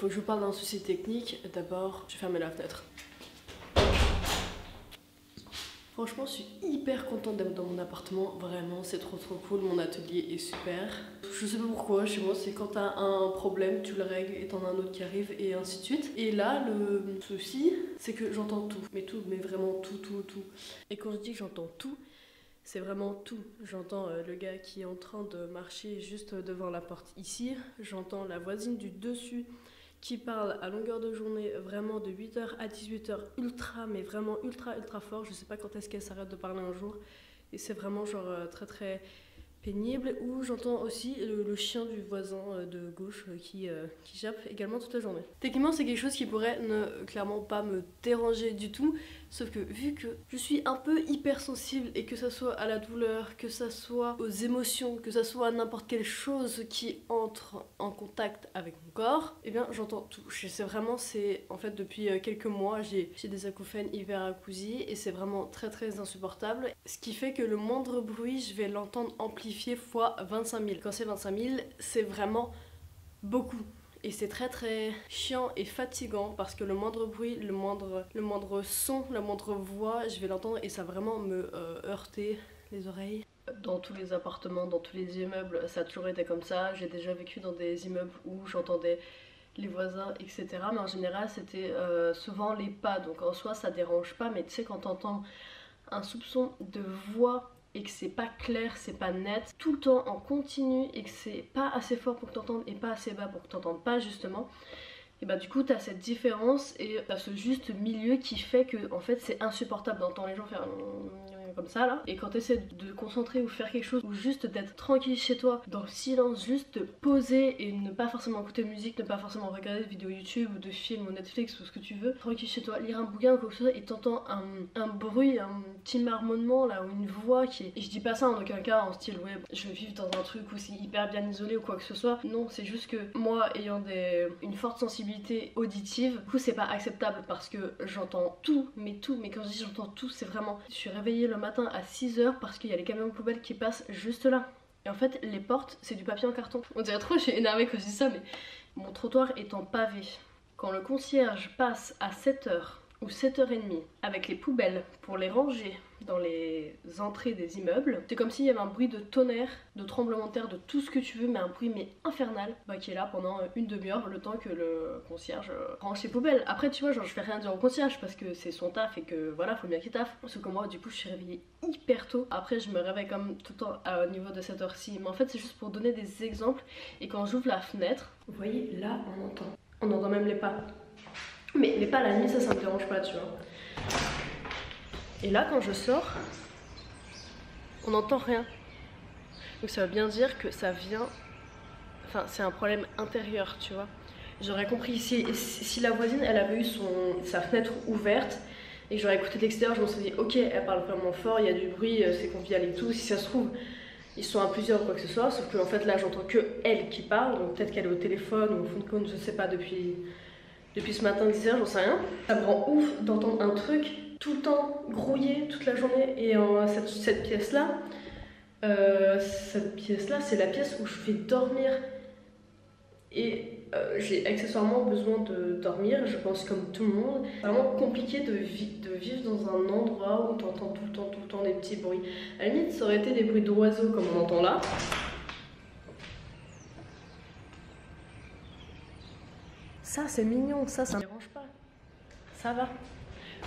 faut que je vous parle d'un souci technique. D'abord, je vais fermer la fenêtre. Franchement, je suis hyper contente d'être dans mon appartement, vraiment, c'est trop cool, mon atelier est super. Je sais pas pourquoi, chez moi, c'est quand t'as un problème, tu le règles et t'en as un autre qui arrive et ainsi de suite. Et là, le souci, c'est que j'entends tout, mais vraiment tout. Et quand je dis que j'entends tout, c'est vraiment tout. J'entends le gars qui est en train de marcher juste devant la porte ici, j'entends la voisine du dessus qui parle à longueur de journée, vraiment de 8h à 18h, mais vraiment ultra fort. Je sais pas quand est-ce qu'elle s'arrête de parler un jour. Et c'est vraiment genre très pénible. Ou j'entends aussi le chien du voisin de gauche qui jappe également toute la journée. Techniquement, c'est quelque chose qui pourrait ne clairement pas me déranger du tout. Sauf que vu que je suis un peu hypersensible et que ça soit à la douleur, que ça soit aux émotions, que ça soit à n'importe quelle chose qui entre en contact avec mon corps, eh bien j'entends tout. Je sais vraiment, c'est en fait depuis quelques mois j'ai des acouphènes hyper acousis et c'est vraiment très insupportable. Ce qui fait que le moindre bruit, je vais l'entendre amplifié fois 25 000. Quand c'est 25 000, c'est vraiment beaucoup. Et c'est très chiant et fatigant parce que le moindre bruit, le moindre son, la moindre voix, je vais l'entendre et ça va vraiment me heurter les oreilles. Dans tous les appartements, dans tous les immeubles, ça a toujours été comme ça. J'ai déjà vécu dans des immeubles où j'entendais les voisins, etc. Mais en général, c'était souvent les pas. Donc en soi, ça dérange pas. Mais tu sais, quand t'entends un soupçon de voix et que c'est pas clair, c'est pas net, tout le temps en continu et que c'est pas assez fort pour que t'entendes et pas assez bas pour que t'entendes pas justement, et bah du coup t'as cette différence et t'as ce juste milieu qui fait que en fait c'est insupportable d'entendre les gens faire comme ça là, et quand t'essaies de concentrer ou faire quelque chose ou juste d'être tranquille chez toi dans le silence, juste te poser et ne pas forcément écouter de musique, ne pas forcément regarder de vidéos YouTube ou de films ou Netflix ou ce que tu veux, tranquille chez toi, lire un bouquin ou quoi que ce soit et t'entends un bruit, un petit marmonnement là ou une voix qui est... Et je dis pas ça en aucun cas en style ouais je vais vivre dans un truc où c'est hyper bien isolé ou quoi que ce soit, non, c'est juste que moi ayant une forte sensibilité auditive, du coup c'est pas acceptable parce que j'entends tout, mais quand je dis j'entends tout, c'est vraiment, je suis réveillée le matin à 6h parce qu'il y a les camions de poubelle qui passent juste là. Et en fait les portes c'est du papier en carton. On dirait trop je suis énervée quand je dis ça, mais mon trottoir est en pavé. Quand le concierge passe à 7h ou 7h30 avec les poubelles pour les ranger dans les entrées des immeubles, c'est comme s'il y avait un bruit de tonnerre, de tremblement de terre, de tout ce que tu veux, mais un bruit mais infernal, qui est là pendant une demi-heure le temps que le concierge range ses poubelles. Après tu vois, genre je fais rien dire au concierge parce que c'est son taf et que voilà, faut bien qu'il taffe. Parce que moi du coup je suis réveillée hyper tôt. Après je me réveille comme tout le temps au niveau de cette heure-ci, mais en fait c'est juste pour donner des exemples. Et quand j'ouvre la fenêtre, vous voyez là on entend même les pas. Mais les pas à la nuit, ça me dérange pas, tu vois. Et là, quand je sors, on n'entend rien. Donc ça veut bien dire que ça vient... Enfin, c'est un problème intérieur, tu vois. J'aurais compris si la voisine, elle avait eu sa fenêtre ouverte et que j'aurais écouté de l'extérieur, je me serais dit, ok, elle parle vraiment fort, il y a du bruit, c'est convivial et tout. Si ça se trouve, ils sont à plusieurs ou quoi que ce soit. Sauf que en fait, là, j'entends que elle qui parle. Donc peut-être qu'elle est au téléphone ou au phone call, je sais pas, depuis ce matin 10h, j'en sais rien. Ça me rend ouf d'entendre un truc tout le temps grouiller toute la journée. Et cette pièce-là, c'est la pièce où je vais dormir. Et j'ai accessoirement besoin de dormir, je pense comme tout le monde. C'est vraiment compliqué de vivre dans un endroit où tu entends tout le temps des petits bruits. À la limite, ça aurait été des bruits d'oiseaux comme on entend là. Ça c'est mignon, ça me dérange pas, ça va.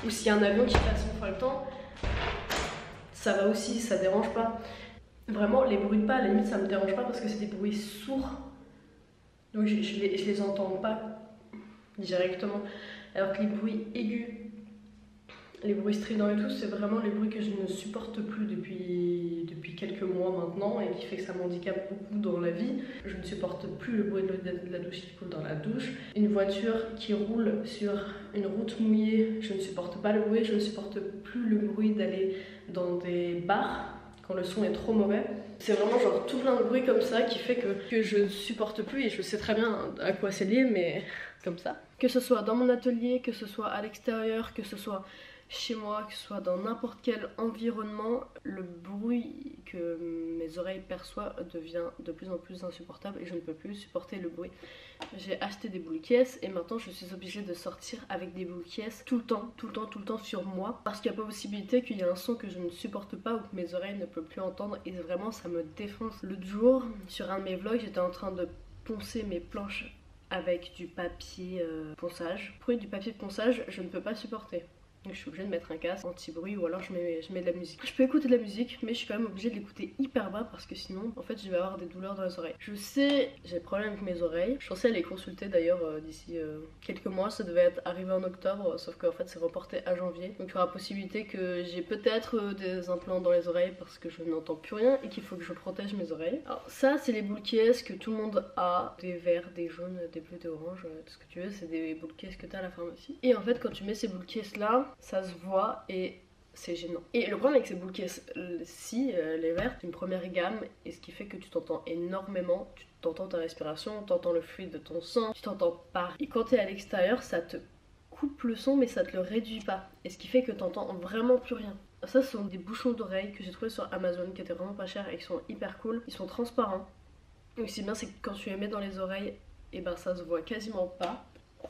Ou s'il y a un avion qui passe une fois le temps, ça va aussi, ça dérange pas. Vraiment les bruits de pas à la limite ça me dérange pas parce que c'est des bruits sourds. Donc je les entends pas directement. Alors que les bruits aigus, les bruits stridents et tout, c'est vraiment les bruits que je ne supporte plus depuis quelques mois maintenant et qui fait que ça m'handicape beaucoup dans la vie. Je ne supporte plus le bruit de la douche qui coule dans la douche. Une voiture qui roule sur une route mouillée, je ne supporte pas le bruit. Je ne supporte plus le bruit d'aller dans des bars quand le son est trop mauvais. C'est vraiment genre tout plein de bruit comme ça qui fait que je ne supporte plus et je sais très bien à quoi c'est lié, mais comme ça. Que ce soit dans mon atelier, que ce soit à l'extérieur, que ce soit chez moi, que ce soit dans n'importe quel environnement, le bruit que mes oreilles perçoivent devient de plus en plus insupportable et je ne peux plus supporter le bruit. J'ai acheté des boules caisses et maintenant je suis obligée de sortir avec des boules caisses tout le temps sur moi parce qu'il y a pas possibilité qu'il y ait un son que je ne supporte pas ou que mes oreilles ne peuvent plus entendre et vraiment ça me défonce. L'autre jour, sur un de mes vlogs, j'étais en train de poncer mes planches avec du papier ponçage. Le bruit du papier de ponçage, je ne peux pas supporter. Donc je suis obligée de mettre un casque anti-bruit ou alors je mets de la musique. Je peux écouter de la musique mais je suis quand même obligée de l'écouter hyper bas parce que sinon en fait je vais avoir des douleurs dans les oreilles. Je sais, j'ai des problèmes avec mes oreilles. Je pensais les consulter d'ailleurs d'ici quelques mois. Ça devait être arrivé en octobre sauf qu'en fait c'est reporté à janvier. Donc il y aura possibilité que j'ai peut-être des implants dans les oreilles parce que je n'entends plus rien et qu'il faut que je protège mes oreilles. Alors ça c'est les boules caisses que tout le monde a. Des verts, des jaunes, des bleus, des oranges, tout ce que tu veux. C'est des boules caisses que tu as à la pharmacie. Et en fait quand tu mets ces boules caisses là, ça se voit et c'est gênant. Et le problème avec ces boules caisses-ci, les vertes, c'est une première gamme et ce qui fait que tu t'entends énormément, tu t'entends ta respiration, tu entends le fluide de ton sang, tu t'entends pas. Et quand tu es à l'extérieur, ça te coupe le son mais ça te le réduit pas. Et ce qui fait que tu entends vraiment plus rien. Ça ce sont des bouchons d'oreilles que j'ai trouvé sur Amazon qui étaient vraiment pas chers et qui sont hyper cool. Ils sont transparents. Donc c'est bien, c'est que quand tu les mets dans les oreilles, et ben ça se voit quasiment pas.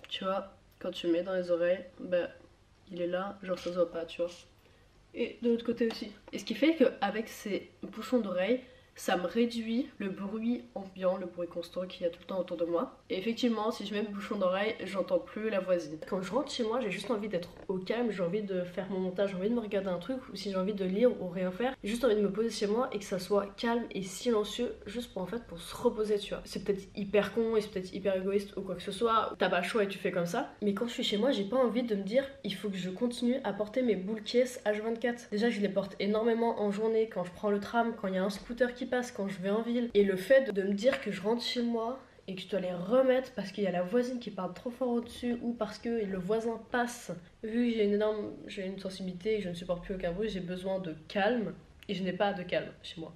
Tu vois, quand tu mets dans les oreilles, ben il est là, genre ça se voit pas, tu vois. Et de l'autre côté aussi. Et ce qui fait qu'avec ces bouchons d'oreilles, ça me réduit le bruit ambiant, le bruit constant qu'il y a tout le temps autour de moi. Et effectivement, si je mets mes bouchons d'oreilles, j'entends plus la voisine. Quand je rentre chez moi, j'ai juste envie d'être au calme, j'ai envie de faire mon montage, j'ai envie de me regarder un truc, ou si j'ai envie de lire ou rien faire, j'ai juste envie de me poser chez moi et que ça soit calme et silencieux, juste pour en fait pour se reposer, tu vois. C'est peut-être hyper con et c'est peut-être hyper égoïste ou quoi que ce soit, t'as pas le choix et tu fais comme ça. Mais quand je suis chez moi, j'ai pas envie de me dire, il faut que je continue à porter mes boules caisses H24. Déjà, je les porte énormément en journée, quand je prends le tram, quand il y a un scooter qui passe, quand je vais en ville. Et le fait de me dire que je rentre chez moi et que je dois les remettre parce qu'il y a la voisine qui parle trop fort au-dessus ou parce que le voisin passe, vu que j'ai une sensibilité et que je ne supporte plus aucun bruit, j'ai besoin de calme et je n'ai pas de calme chez moi.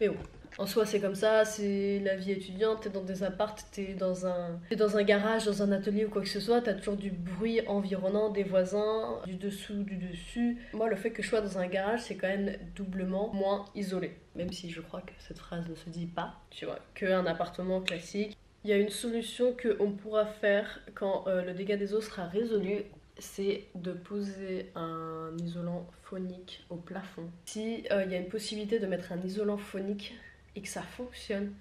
Mais bon, en soi c'est comme ça, c'est la vie étudiante, t'es dans des apparts, t'es dans un garage, dans un atelier ou quoi que ce soit, t'as toujours du bruit environnant, des voisins, du dessous, du dessus. Moi le fait que je sois dans un garage c'est quand même doublement moins isolé. Même si je crois que cette phrase ne se dit pas, tu vois, qu'un appartement classique. Il y a une solution qu'on pourra faire quand le dégât des eaux sera résolu, c'est de poser un isolant phonique au plafond. Si y a une possibilité de mettre un isolant phonique et que ça fonctionne,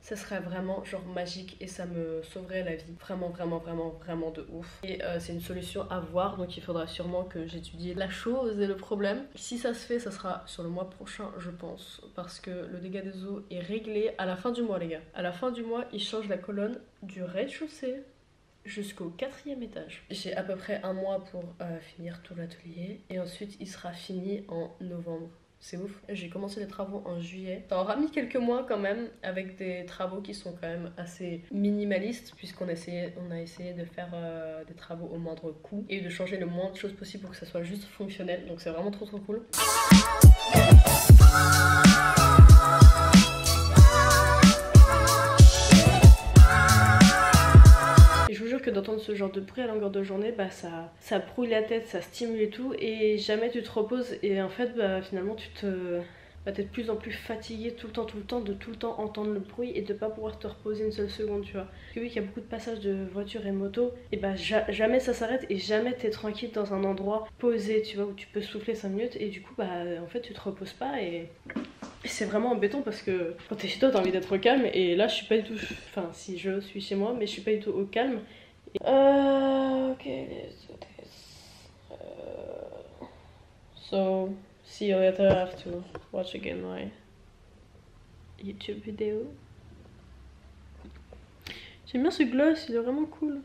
ça serait vraiment genre magique et ça me sauverait la vie. Vraiment, vraiment, vraiment, vraiment de ouf. Et c'est une solution à voir, donc il faudra sûrement que j'étudie la chose et le problème. Si ça se fait, ça sera sur le mois prochain, je pense, parce que le dégât des eaux est réglé à la fin du mois, les gars. À la fin du mois, ils changent la colonne du rez-de-chaussée jusqu'au 4e étage. J'ai à peu près un mois pour finir tout l'atelier et ensuite il sera fini en novembre. C'est ouf. J'ai commencé les travaux en juillet. Ça aura mis quelques mois quand même, avec des travaux qui sont quand même assez minimalistes, puisqu'on a essayé de faire des travaux au moindre coût et de changer le moins de choses possible pour que ça soit juste fonctionnel. Donc c'est vraiment trop cool. Et je vous jure que d'entendre ce genre de bruit à longueur de journée, bah ça brouille la tête, ça stimule et tout, et jamais tu te reposes. Et en fait, bah finalement, t'es de plus en plus fatigué tout le temps, de tout le temps entendre le bruit et de pas pouvoir te reposer une seule seconde, tu vois. Parce que oui, qu'il y a beaucoup de passages de voitures et motos, et bah jamais ça s'arrête et jamais t'es tranquille dans un endroit posé, tu vois, où tu peux souffler 5 minutes, et du coup, bah en fait, tu te reposes pas et c'est vraiment embêtant parce que quand t'es chez toi t'as envie d'être au calme et là je suis pas du tout, enfin si je suis chez moi mais je suis pas du tout au calme. Ok, let's do this. So see you later, I have to watch again my YouTube vidéo. J'aime bien ce gloss, il est vraiment cool.